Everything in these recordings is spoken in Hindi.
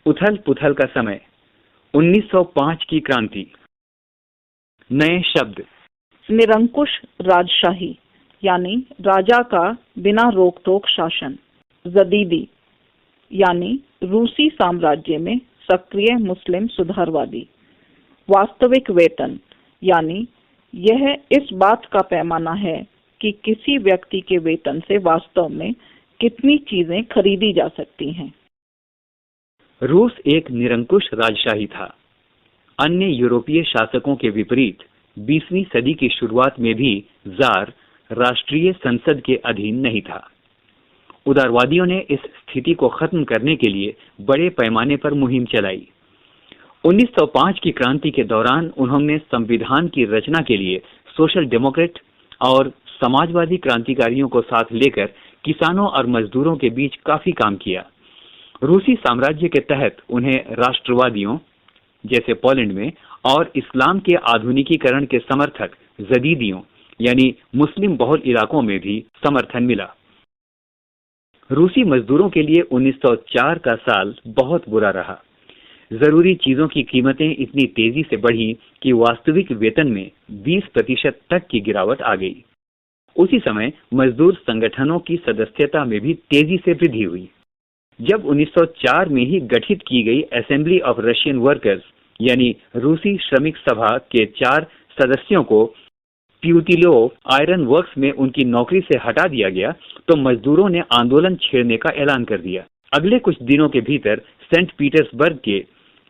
उथल पुथल का समय, 1905 की क्रांति। नए शब्द: निरंकुश राजशाही यानी राजा का बिना रोक टोक शासन। जदीदी यानी रूसी साम्राज्य में सक्रिय मुस्लिम सुधारवादी। वास्तविक वेतन यानी यह इस बात का पैमाना है कि किसी व्यक्ति के वेतन से वास्तव में कितनी चीजें खरीदी जा सकती हैं। रूस एक निरंकुश राजशाही था। अन्य यूरोपीय शासकों के विपरीत 20वीं सदी की शुरुआत में भी जार राष्ट्रीय संसद के अधीन नहीं था। उदारवादियों ने इस स्थिति को खत्म करने के लिए बड़े पैमाने पर मुहिम चलाई। 1905 की क्रांति के दौरान उन्होंने संविधान की रचना के लिए सोशल डेमोक्रेट और समाजवादी क्रांतिकारियों को साथ लेकर किसानों और मजदूरों के बीच काफी काम किया। रूसी साम्राज्य के तहत उन्हें राष्ट्रवादियों जैसे पोलैंड में और इस्लाम के आधुनिकीकरण के समर्थक जदीदियों यानी मुस्लिम बहुल इलाकों में भी समर्थन मिला। रूसी मजदूरों के लिए 1904 का साल बहुत बुरा रहा। जरूरी चीजों की कीमतें इतनी तेजी से बढ़ी कि वास्तविक वेतन में 20% तक की गिरावट आ गई। उसी समय मजदूर संगठनों की सदस्यता में भी तेजी से वृद्धि हुई। जब 1904 में ही गठित की गई असेंबली ऑफ रशियन वर्कर्स यानी रूसी श्रमिक सभा के 4 सदस्यों को प्यूतिलोव आयरन वर्क्स में उनकी नौकरी से हटा दिया गया, तो मजदूरों ने आंदोलन छेड़ने का ऐलान कर दिया। अगले कुछ दिनों के भीतर सेंट पीटर्सबर्ग के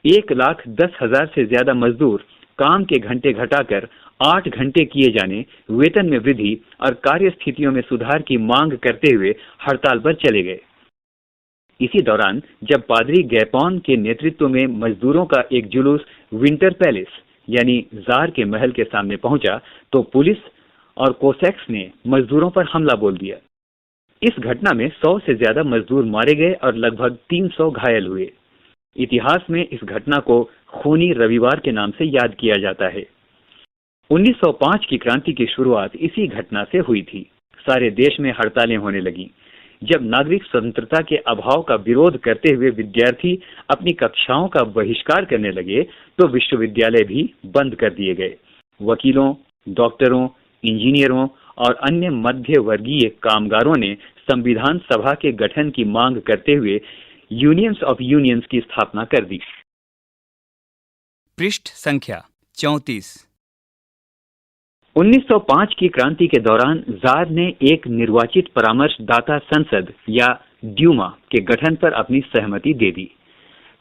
1,10,000 से ज्यादा मजदूर काम के घंटे घटाकर 8 घंटे किए जाने, वेतन में वृद्धि और कार्य स्थितियों में सुधार की मांग करते हुए हड़ताल पर चले गए। इसी दौरान जब पादरी गैपॉन के नेतृत्व में मजदूरों का एक जुलूस विंटर पैलेस यानी जार के महल के सामने पहुंचा, तो पुलिस और कोसैक्स ने मजदूरों पर हमला बोल दिया। इस घटना में 100 से ज्यादा मजदूर मारे गए और लगभग 300 घायल हुए। इतिहास में इस घटना को खूनी रविवार के नाम से याद किया जाता है। 1905 की क्रांति की शुरुआत इसी घटना से हुई थी। सारे देश में हड़तालें होने लगी। जब नागरिक स्वतंत्रता के अभाव का विरोध करते हुए विद्यार्थी अपनी कक्षाओं का बहिष्कार करने लगे, तो विश्वविद्यालय भी बंद कर दिए गए। वकीलों, डॉक्टरों, इंजीनियरों और अन्य मध्य वर्गीय कामगारों ने संविधान सभा के गठन की मांग करते हुए यूनियंस ऑफ यूनियंस की स्थापना कर दी। पृष्ठ संख्या 34। 1905 की क्रांति के दौरान जार ने एक निर्वाचित परामर्शदाता संसद या ड्यूमा के गठन पर अपनी सहमति दे दी।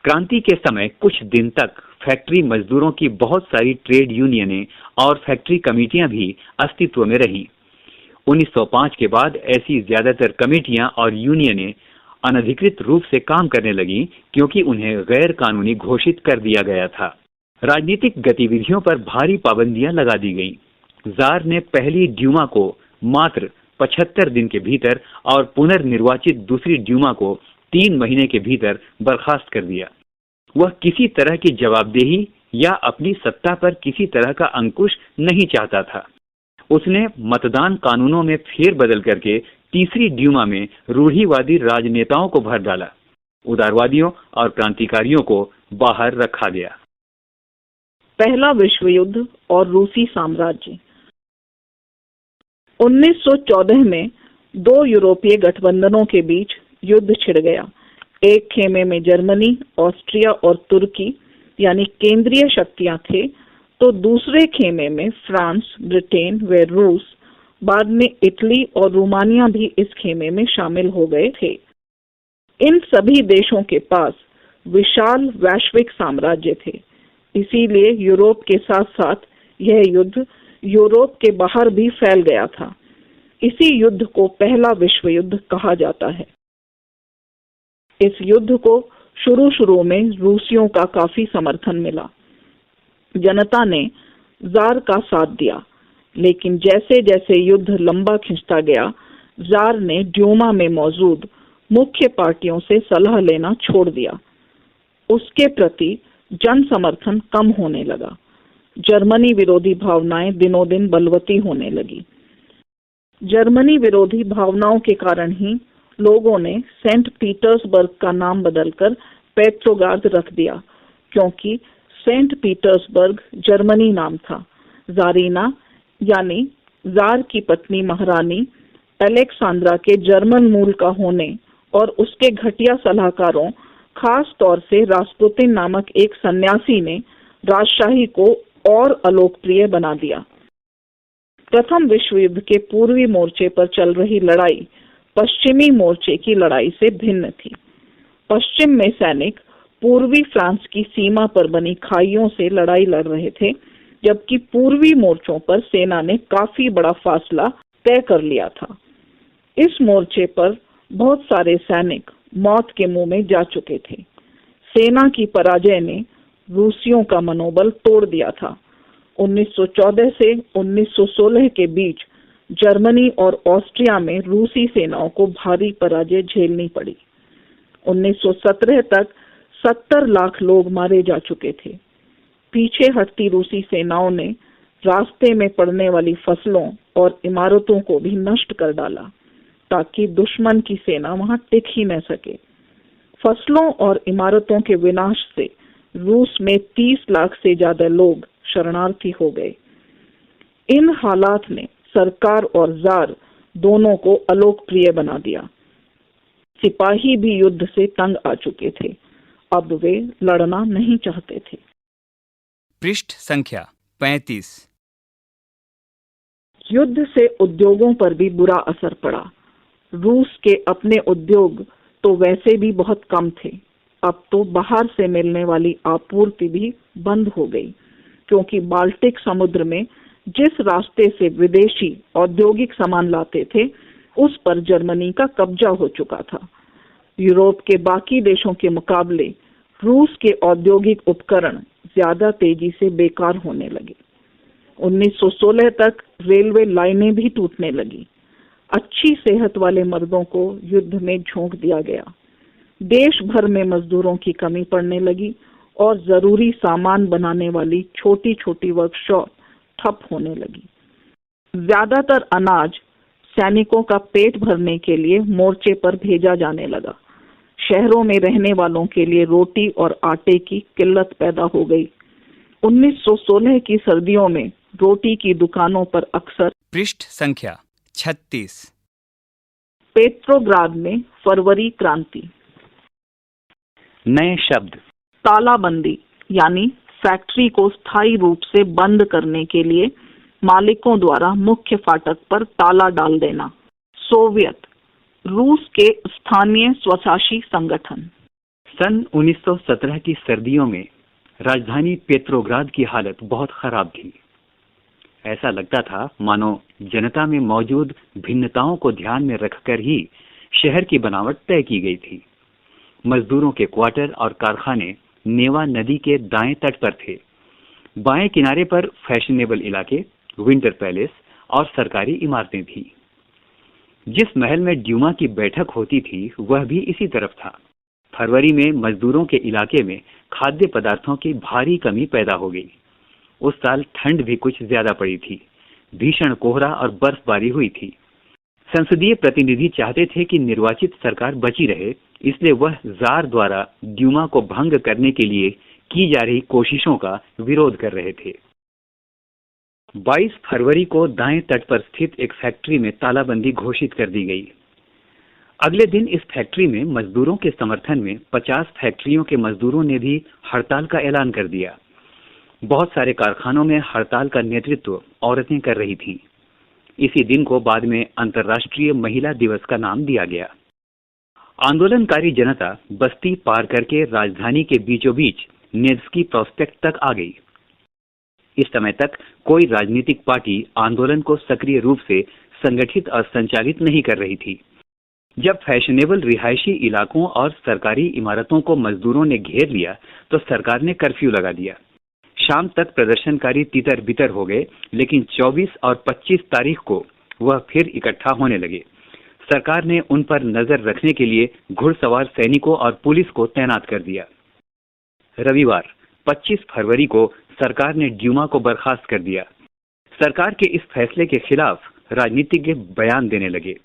क्रांति के समय कुछ दिन तक फैक्ट्री मजदूरों की बहुत सारी ट्रेड यूनियनें और फैक्ट्री कमेटियां भी अस्तित्व में रहीं। 1905 के बाद ऐसी ज्यादातर कमेटियां और यूनियनें अनधिकृत रूप से काम करने लगी, क्योंकि उन्हें गैर कानूनी घोषित कर दिया गया था। राजनीतिक गतिविधियों पर भारी पाबंदियां लगा दी गईं। जार ने पहली ड्यूमा को मात्र 75 दिन के भीतर और पुनर्निर्वाचित दूसरी ड्यूमा को 3 महीने के भीतर बर्खास्त कर दिया। वह किसी तरह की जवाबदेही या अपनी सत्ता पर किसी तरह का अंकुश नहीं चाहता था। उसने मतदान कानूनों में फेरबदल करके तीसरी ड्यूमा में रूढ़िवादी राजनेताओं को भर डाला। उदारवादियों और क्रांतिकारियों को बाहर रखा गया। पहला विश्व युद्ध और रूसी साम्राज्य। 1914 में 2 यूरोपीय गठबंधनों के बीच युद्ध छिड़ गया। एक खेमे में जर्मनी, ऑस्ट्रिया और तुर्की यानी केंद्रीय शक्तियां थे, तो दूसरे खेमे में फ्रांस, ब्रिटेन व रूस, बाद में इटली और रोमानिया भी इस खेमे में शामिल हो गए थे। इन सभी देशों के पास विशाल वैश्विक साम्राज्य थे, इसीलिए यूरोप के साथ साथ यह युद्ध यूरोप के बाहर भी फैल गया था। इसी युद्ध को पहला विश्व युद्ध कहा जाता है। इस युद्ध को शुरू में रूसियों का काफी समर्थन मिला। जनता ने जार का साथ दिया, लेकिन जैसे जैसे युद्ध लंबा खिंचता गया, जार ने ड्यूमा में मौजूद मुख्य पार्टियों से सलाह लेना छोड़ दिया। उसके प्रति जन समर्थन कम होने लगा। जर्मनी विरोधी भावनाएं दिनों दिन बलवती होने लगी। जर्मनी विरोधी भावनाओं के कारण ही लोगों ने सेंट पीटर्सबर्ग का नाम बदलकर पेट्रोग्राद रख दिया, क्योंकि सेंट पीटर्सबर्ग जर्मनी नाम था। जारीना यानी जार की पत्नी महारानी अलेक्सांद्रा के जर्मन मूल का होने और उसके घटिया सलाहकारों, खास तौर से रास्पुतिन नामक एक सन्यासी ने राजशाही को और अलोकप्रिय बना दिया। प्रथम विश्व युद्ध के पूर्वी मोर्चे पर चल रही लड़ाई पश्चिमी मोर्चे की लड़ाई से भिन्न थी। पश्चिम में सैनिक पूर्वी फ्रांस की सीमा पर बनी खाइयों से लड़ाई लड़ रहे थे, जबकि पूर्वी मोर्चों पर सेना ने काफी बड़ा फासला तय कर लिया था। इस मोर्चे पर बहुत सारे सैनिक मौत के मुंह में जा चुके थे। सेना की पराजय ने रूसियों का मनोबल तोड़ दिया था। 1914 से 1916 के बीच जर्मनी और ऑस्ट्रिया में रूसी सेनाओं को भारी पराजय झेलनी पड़ी। 1917 तक 70 लाख लोग मारे जा चुके थे। पीछे हटती रूसी सेनाओं ने रास्ते में पड़ने वाली फसलों और इमारतों को भी नष्ट कर डाला, ताकि दुश्मन की सेना वहां टिक ही न सके। फसलों और इमारतों के विनाश से रूस में 30 लाख से ज्यादा लोग शरणार्थी हो गए। इन हालात ने सरकार और जार दोनों को अलोकप्रिय बना दिया। सिपाही भी युद्ध से तंग आ चुके थे। अब वे लड़ना नहीं चाहते थे। पृष्ठ संख्या 35। युद्ध से उद्योगों पर भी बुरा असर पड़ा। रूस के अपने उद्योग तो वैसे भी बहुत कम थे। अब तो बाहर से मिलने वाली आपूर्ति भी बंद हो गई, क्योंकि बाल्टिक समुद्र में जिस रास्ते से विदेशी औद्योगिक सामान लाते थे, उस पर जर्मनी का कब्जा हो चुका था। यूरोप के बाकी देशों के मुकाबले रूस के औद्योगिक उपकरण ज्यादा तेजी से बेकार होने लगे। 1916 तक रेलवे लाइनें भी टूटने लगी। अच्छी सेहत वाले मर्दों को युद्ध में झोंक दिया गया। देश भर में मजदूरों की कमी पड़ने लगी और जरूरी सामान बनाने वाली छोटी छोटी वर्कशॉप ठप होने लगी। ज्यादातर अनाज सैनिकों का पेट भरने के लिए मोर्चे पर भेजा जाने लगा। शहरों में रहने वालों के लिए रोटी और आटे की किल्लत पैदा हो गई। 1916 की सर्दियों में रोटी की दुकानों पर अक्सर पृष्ठ संख्या 36। पेट्रोग्राद में फरवरी क्रांति। नए शब्द। तालाबंदी यानी फैक्ट्री को स्थायी रूप से बंद करने के लिए मालिकों द्वारा मुख्य फाटक पर ताला डाल देना। सोवियत रूस के स्थानीय स्वशासी संगठन। सन 1917 की सर्दियों में राजधानी पेट्रोग्राद की हालत बहुत खराब थी। ऐसा लगता था मानो जनता में मौजूद भिन्नताओं को ध्यान में रखकर ही शहर की बनावट तय की गई थी। मजदूरों के क्वार्टर और कारखाने नेवा नदी के दाएं तट पर थे। बाएं किनारे पर फैशनेबल इलाके, विंटर पैलेस और सरकारी इमारतें थी। जिस महल में ड्यूमा की बैठक होती थी वह भी इसी तरफ था। फरवरी में मजदूरों के इलाके में खाद्य पदार्थों की भारी कमी पैदा हो गई। उस साल ठंड भी कुछ ज्यादा पड़ी थी। भीषण कोहरा और बर्फबारी हुई थी। संसदीय प्रतिनिधि चाहते थे कि निर्वाचित सरकार बची रहे, इसलिए वह जार द्वारा ड्यूमा को भंग करने के लिए की जा रही कोशिशों का विरोध कर रहे थे। 22 फरवरी को दाएं तट पर स्थित एक फैक्ट्री में तालाबंदी घोषित कर दी गई। अगले दिन इस फैक्ट्री में मजदूरों के समर्थन में 50 फैक्ट्रियों के मजदूरों ने भी हड़ताल का ऐलान कर दिया। बहुत सारे कारखानों में हड़ताल का नेतृत्व औरतें कर रही थीं। इसी दिन को बाद में अंतर्राष्ट्रीय महिला दिवस का नाम दिया गया। आंदोलनकारी जनता बस्ती पार करके राजधानी के बीचों बीच नेव्स्की प्रोस्पेक्ट तक आ गई। इस समय तक कोई राजनीतिक पार्टी आंदोलन को सक्रिय रूप से संगठित और संचालित नहीं कर रही थी। जब फैशनेबल रिहायशी इलाकों और सरकारी इमारतों को मजदूरों ने घेर लिया तो सरकार ने कर्फ्यू लगा दिया। शाम तक प्रदर्शनकारी तितर बितर हो गए, लेकिन 24 और 25 तारीख को वह फिर इकट्ठा होने लगे। सरकार ने उन पर नजर रखने के लिए घुड़सवार सैनिकों और पुलिस को तैनात कर दिया। रविवार 25 फरवरी को सरकार ने ड्यूमा को बर्खास्त कर दिया। सरकार के इस फैसले के खिलाफ राजनीतिज्ञ बयान देने लगे।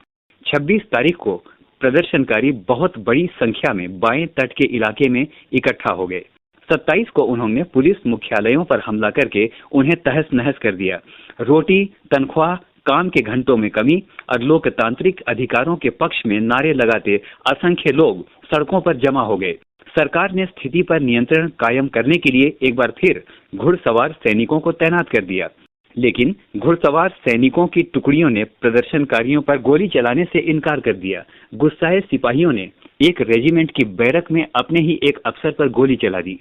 26 तारीख को प्रदर्शनकारी बहुत बड़ी संख्या में बाएं तट के इलाके में इकट्ठा हो गए। 27 को उन्होंने पुलिस मुख्यालयों पर हमला करके उन्हें तहस नहस कर दिया। रोटी, तनख्वाह, काम के घंटों में कमी और लोकतांत्रिक अधिकारों के पक्ष में नारे लगाते असंख्य लोग सड़कों पर जमा हो गए। सरकार ने स्थिति पर नियंत्रण कायम करने के लिए एक बार फिर घुड़सवार सैनिकों को तैनात कर दिया, लेकिन घुड़सवार सैनिकों की टुकड़ियों ने प्रदर्शनकारियों पर गोली चलाने से इनकार कर दिया। गुस्साए सिपाहियों ने एक रेजिमेंट की बैरक में अपने ही एक अफसर पर गोली चला दी।